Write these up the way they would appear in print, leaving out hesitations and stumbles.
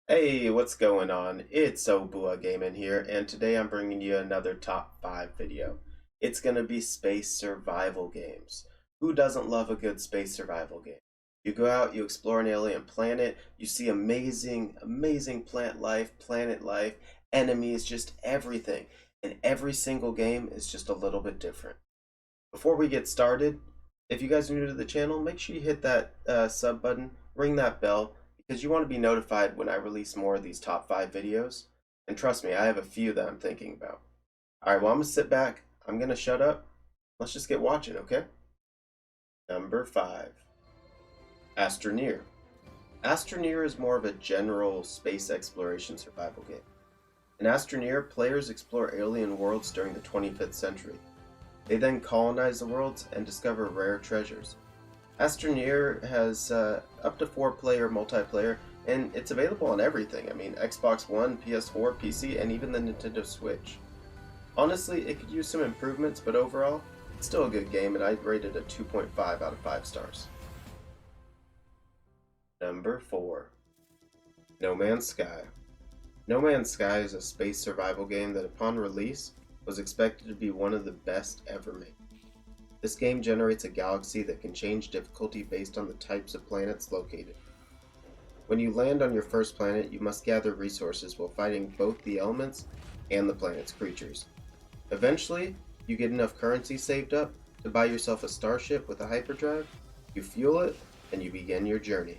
Hey, what's going on? It's Obua Gaming here, and today I'm bringing you another top 5 video. It's gonna be space survival games. Who doesn't love a good space survival game? You go out, you explore an alien planet, you see amazing plant life, planet life, enemies, just everything. And every single game is just a little bit different. Before we get started, if you guys are new to the channel, make sure you hit that sub button, ring that bell, because you want to be notified when I release more of these top 5 videos. And trust me, I have a few that I'm thinking about. Alright, well, I'm going to sit back, I'm going to shut up. Let's just get watching, okay? Number 5. Astroneer. Astroneer is more of a general space exploration survival game. In Astroneer, players explore alien worlds during the 25th century. They then colonize the worlds and discover rare treasures. Astroneer has up to 4-player multiplayer, and it's available on everything. I mean, Xbox One, PS4, PC, and even the Nintendo Switch. Honestly, it could use some improvements, but overall, it's still a good game, and I'd rate it a 2.5 out of 5 stars. Number 4. No Man's Sky. No Man's Sky is a space survival game that upon release was expected to be one of the best ever made. This game generates a galaxy that can change difficulty based on the types of planets located. When you land on your first planet, you must gather resources while fighting both the elements and the planet's creatures. Eventually, you get enough currency saved up to buy yourself a starship with a hyperdrive, you fuel it, and you begin your journey.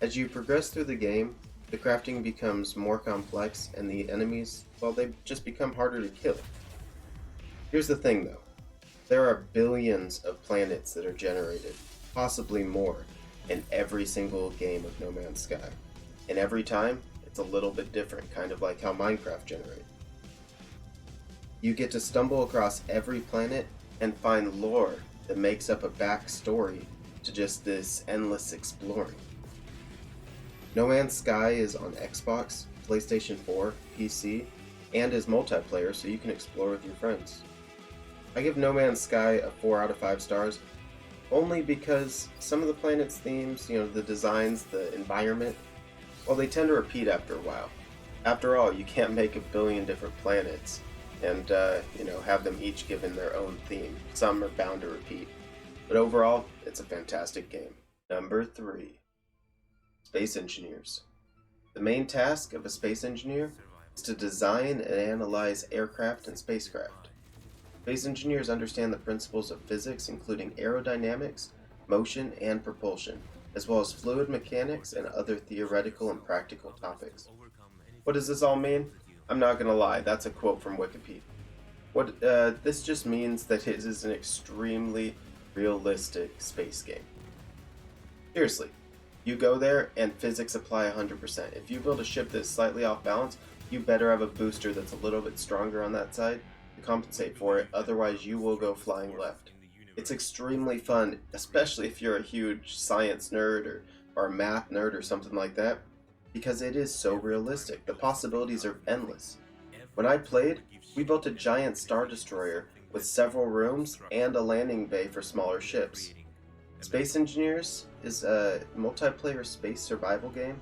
As you progress through the game, the crafting becomes more complex and the enemies, well, they just become harder to kill. Here's the thing though. There are billions of planets that are generated, possibly more, in every single game of No Man's Sky. And every time, it's a little bit different, kind of like how Minecraft generates. You get to stumble across every planet and find lore that makes up a backstory to just this endless exploring. No Man's Sky is on Xbox, PlayStation 4, PC, and is multiplayer so you can explore with your friends. I give No Man's Sky a 4 out of 5 stars, only because some of the planet's themes, the designs, the environment, well, they tend to repeat after a while. After all, you can't make a billion different planets and, have them each given their own theme. Some are bound to repeat. But overall, it's a fantastic game. Number 3. Space Engineers. The main task of a space engineer is to design and analyze aircraft and spacecraft. Space engineers understand the principles of physics, including aerodynamics, motion, and propulsion, as well as fluid mechanics and other theoretical and practical topics. What does this all mean? I'm not gonna lie, that's a quote from Wikipedia. This just means that it is an extremely realistic space game. Seriously, you go there and physics apply 100%. If you build a ship that's slightly off balance, you better have a booster that's a little bit stronger on that side to compensate for it, otherwise you will go flying left. It's extremely fun, especially if you're a huge science nerd or a math nerd or something like that, because it is so realistic. The possibilities are endless. When I played, we built a giant star destroyer with several rooms and a landing bay for smaller ships. Space Engineers is a multiplayer space survival game,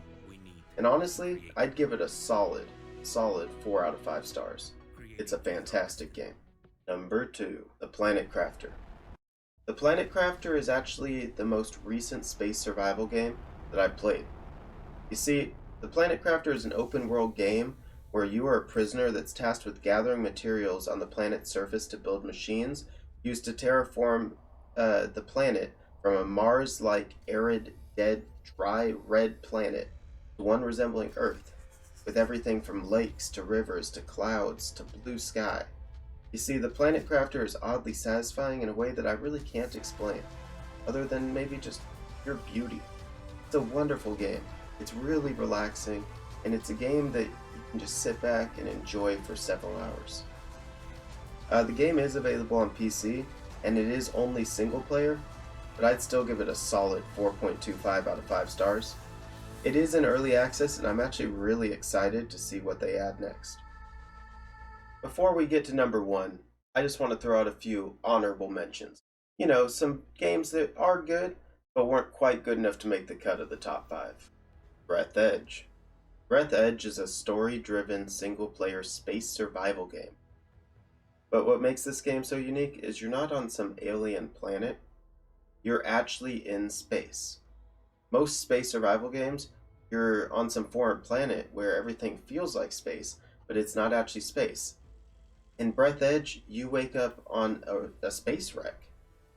and honestly, I'd give it a solid 4 out of 5 stars. It's a fantastic game. Number 2, The Planet Crafter. The Planet Crafter is actually the most recent space survival game that I've played. You see, The Planet Crafter is an open world game where you are a prisoner that's tasked with gathering materials on the planet's surface to build machines used to terraform the planet from a Mars-like arid, dead, dry, red planet to one resembling Earth, with everything from lakes to rivers to clouds to blue sky. You see, the Planet Crafter is oddly satisfying in a way that I really can't explain, other than maybe just pure beauty. It's a wonderful game. It's really relaxing, and it's a game that you can just sit back and enjoy for several hours. The game is available on PC, and it is only single player, but I'd still give it a solid 4.25 out of 5 stars. It is in early access, and I'm actually really excited to see what they add next. Before we get to number 1, I just want to throw out a few honorable mentions. Some games that are good, but weren't quite good enough to make the cut of the top 5. Breath Edge. Breath Edge is a story-driven single-player space survival game. But what makes this game so unique is you're not on some alien planet, you're actually in space. Most space survival games, you're on some foreign planet where everything feels like space, but it's not actually space. In Breath Edge, you wake up on a space wreck,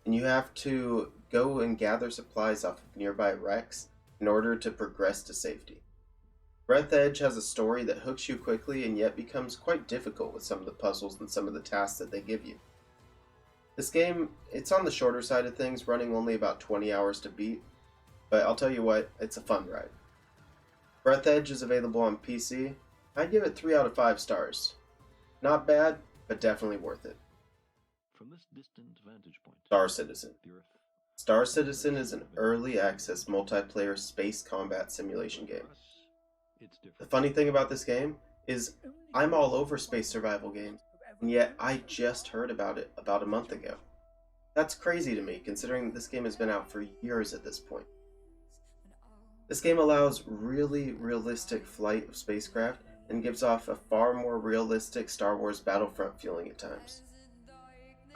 and you have to go and gather supplies off of nearby wrecks in order to progress to safety. Breath Edge has a story that hooks you quickly and yet becomes quite difficult with some of the puzzles and some of the tasks that they give you. This game, it's on the shorter side of things, running only about 20 hours to beat, but I'll tell you what, it's a fun ride. Breath Edge is available on PC. I give it 3 out of 5 stars. Not bad, but definitely worth it. From this distant vantage point, Star Citizen. the Earth. Star Citizen is an early access multiplayer space combat simulation game. The funny thing about this game is I'm all over space survival games, and yet I just heard about it about a month ago. That's crazy to me, considering this game has been out for years at this point. This game allows really realistic flight of spacecraft and gives off a far more realistic Star Wars Battlefront feeling at times.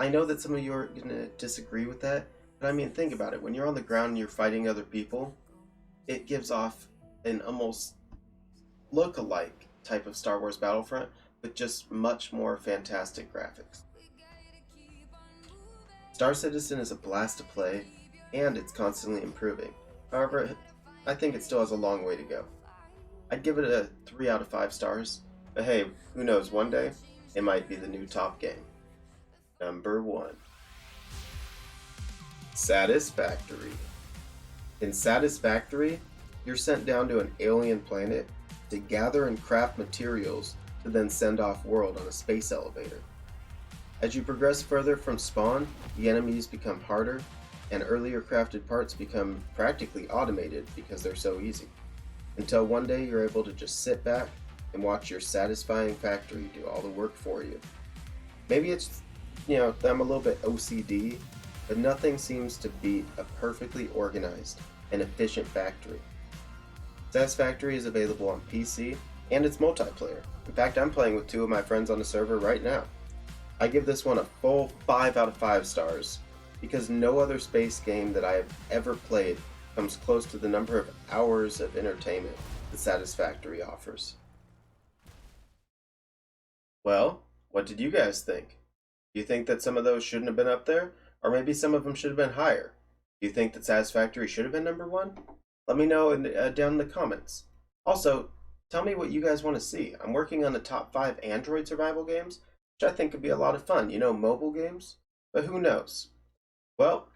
I know that some of you are going to disagree with that, but I mean, think about it. When you're on the ground and you're fighting other people, it gives off an almost look-alike type of Star Wars Battlefront with just much more fantastic graphics. Star Citizen is a blast to play, and it's constantly improving. However, I think it still has a long way to go. I'd give it a 3 out of 5 stars, but hey, who knows, one day, it might be the new top game. Number 1. Satisfactory. In Satisfactory, you're sent down to an alien planet to gather and craft materials to then send off-world on a space elevator. As you progress further from spawn, the enemies become harder, and earlier crafted parts become practically automated because they're so easy. Until one day you're able to just sit back and watch your satisfying factory do all the work for you. Maybe it's, I'm a little bit OCD, but nothing seems to beat a perfectly organized and efficient factory. Satisfactory is available on PC, and it's multiplayer. In fact, I'm playing with 2 of my friends on the server right now. I give this one a full 5 out of 5 stars, because no other space game that I have ever played comes close to the number of hours of entertainment that Satisfactory offers. Well, what did you guys think? Do you think that some of those shouldn't have been up there? Or maybe some of them should have been higher? Do you think that Satisfactory should have been number 1? Let me know down in the comments. Also, tell me what you guys want to see. I'm working on the top 5 Android survival games, which I think could be a lot of fun. Mobile games? But who knows? Well,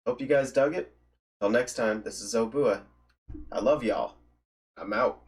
hope you guys dug it. Till next time, this is Obua. I love y'all. I'm out.